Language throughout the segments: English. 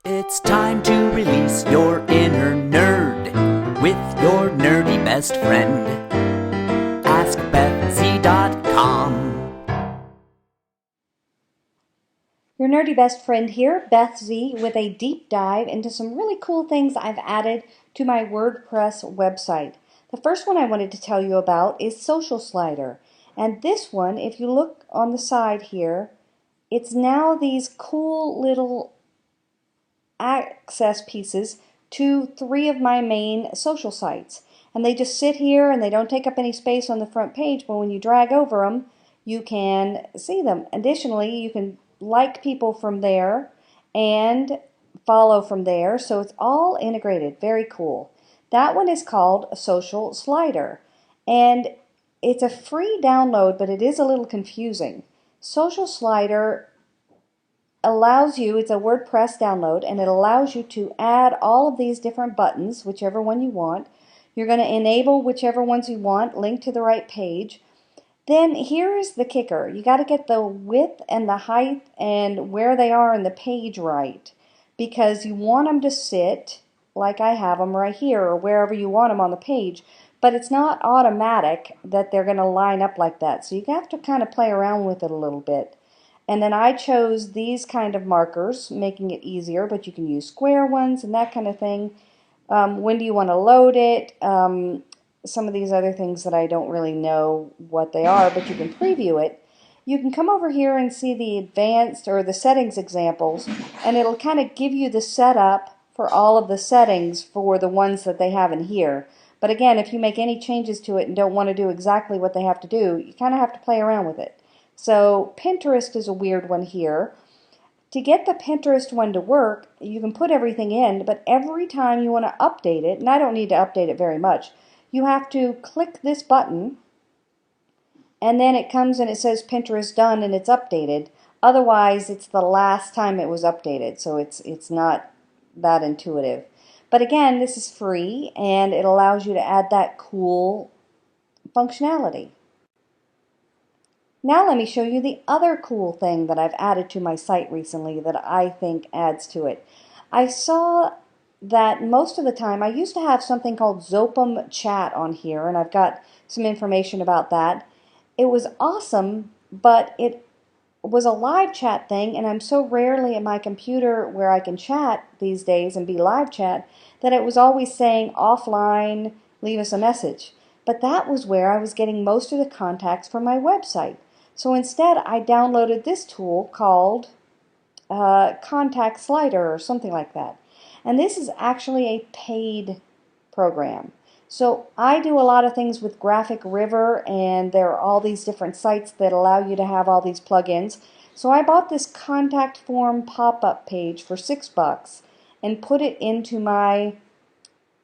It's time to release your inner nerd with your nerdy best friend. AskBethZ.com. Your nerdy best friend here, Beth Z, with a deep dive into some really cool things I've added to my WordPress website. The first one I wanted to tell you about is Social Slider. And this one, if you look on the side here, it's now these cool little access pieces to 3 of my main social sites. And they just sit here and they don't take up any space on the front page, but when you drag over them, you can see them. Additionally, you can like people from there and follow from there, so it's all integrated. Very cool. That one is called Social Slider, and it's a free download, but it is a little confusing. Social Slider allows you, it's a WordPress download, and it allows you to add all of these different buttons, whichever one you want. You're going to enable whichever ones you want, link to the right page. Then here is the kicker. You got to get the width and the height and where they are in the page right, because you want them to sit like I have them right here or wherever you want them on the page, but it's not automatic that they're going to line up like that. So you have to kind of play around with it a little bit. And then I chose these kind of markers, making it easier, but you can use square ones and that kind of thing. When do you want to load it? Some of these other things that I don't really know what they are, but you can preview it. You can come over here and see the advanced or the settings examples, and it'll kind of give you the setup for all of the settings for the ones that they have in here. But again, if you make any changes to it and don't want to do exactly what they have to do, you kind of have to play around with it. So Pinterest is a weird one here. To get the Pinterest one to work, you can put everything in, but every time you want to update it, and I don't need to update it very much, you have to click this button, and then it comes and it says Pinterest done and it's updated. Otherwise, it's the last time it was updated, so it's not that intuitive. But again, this is free, and it allows you to add that cool functionality. Now let me show you the other cool thing that I've added to my site recently that I think adds to it. I saw that most of the time I used to have something called Zopim Chat on here, and I've got some information about that. It was awesome, but it was a live chat thing, and I'm so rarely at my computer where I can chat these days and be live chat that it was always saying offline, leave us a message. But that was where I was getting most of the contacts for my website. So instead, I downloaded this tool called Contact Slider or something like that. And this is actually a paid program. So I do a lot of things with Graphic River, and there are all these different sites that allow you to have all these plugins. So I bought this contact form pop-up page for $6 and put it into my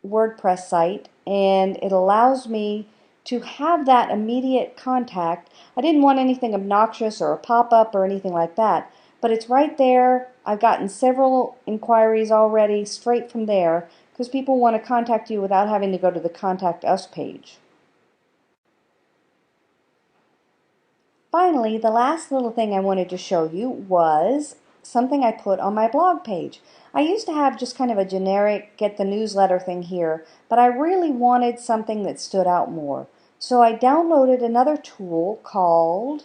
WordPress site, and it allows me to have that immediate contact. I didn't want anything obnoxious or a pop-up or anything like that, but it's right there. I've gotten several inquiries already straight from there because people want to contact you without having to go to the Contact Us page. Finally, the last little thing I wanted to show you was something I put on my blog page. I used to have just kind of a generic get the newsletter thing here, but I really wanted something that stood out more. So I downloaded another tool called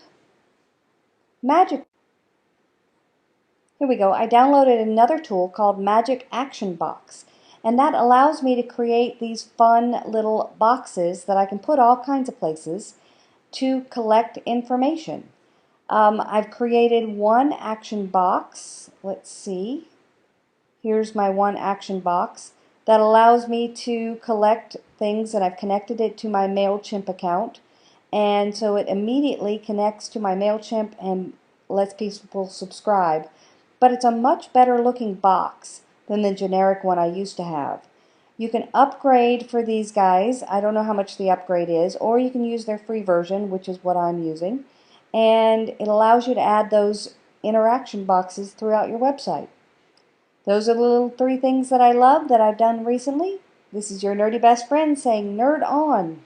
Magic. Here we go. I downloaded another tool called Magic Action Box, and that allows me to create these fun little boxes that I can put all kinds of places to collect information. I've created one action box. Let's see. Here's my one action box that allows me to collect things, and I've connected it to my MailChimp account. And so it immediately connects to my MailChimp and lets people subscribe. But it's a much better looking box than the generic one I used to have. You can upgrade for these guys. I don't know how much the upgrade is, or you can use their free version, which is what I'm using. And it allows you to add those interaction boxes throughout your website. Those are the little 3 things that I love that I've done recently. This is your nerdy best friend saying nerd on.